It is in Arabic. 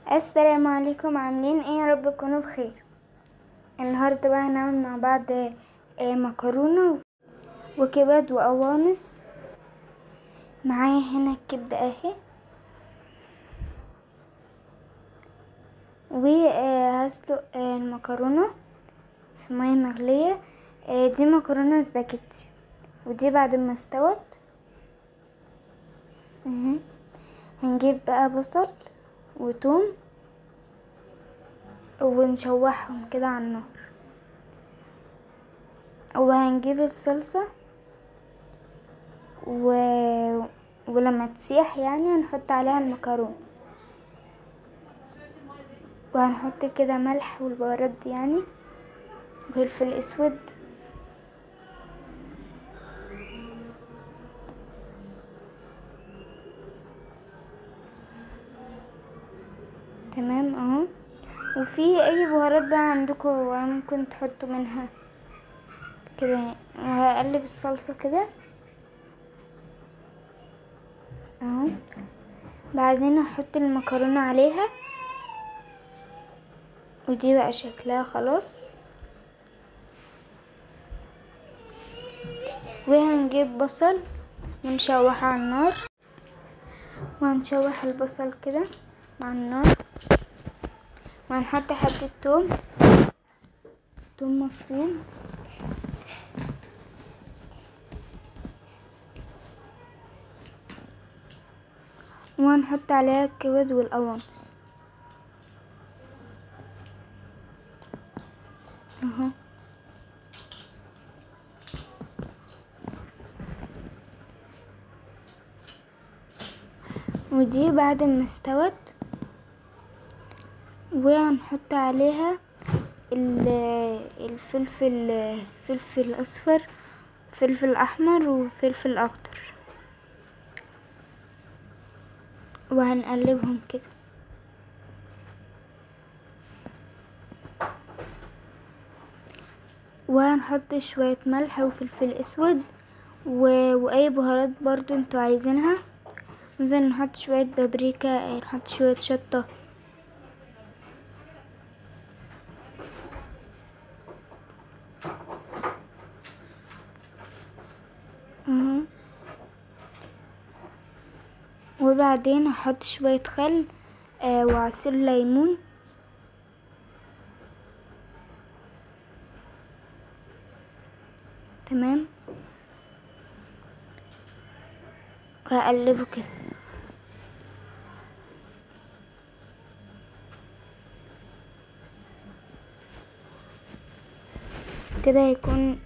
السلام عليكم، عاملين ايه؟ يا رب تكونوا بخير. النهارده بقى هنعمل مع بعض مكرونه وكبد وقوانص. معايا هنا الكبده اهي، وهسلق المكرونه في ميه مغليه. دي مكرونه سباكيتي، ودي بعد ما استوت هنجيب بقى بصل وتوم ونشوحهم كده على النار، وهنجيب الصلصة ولما تسيح يعني هنحط عليها المكرونة، وهنحط كده ملح والبهارات دي يعني وفلفل اسود. تمام اهو. وفي اي بهارات بقى عندكم ممكن تحطوا منها كده. وهقلب الصلصة كده اهو. بعدين هحط المكرونة عليها، ودي بقى شكلها خلاص. وهنجيب بصل ونشوحه على النار، وهنشوح البصل كده مع النار، وهنحط حبة توم مفروم، وهنحط عليها الكبد والقوانص اهو. ودي بعد ما استوت، وهنحط عليها فلفل اصفر، فلفل احمر، وفلفل اخضر، وهنقلبهم كده. وهنحط شوية ملح وفلفل اسود واي بهارات برضو انتوا عايزينها. مثلا نحط شوية بابريكا، نحط شوية شطة اهو. وبعدين هحط شوية خل وعصير ليمون. تمام، وهقلبه كده. كده هيكون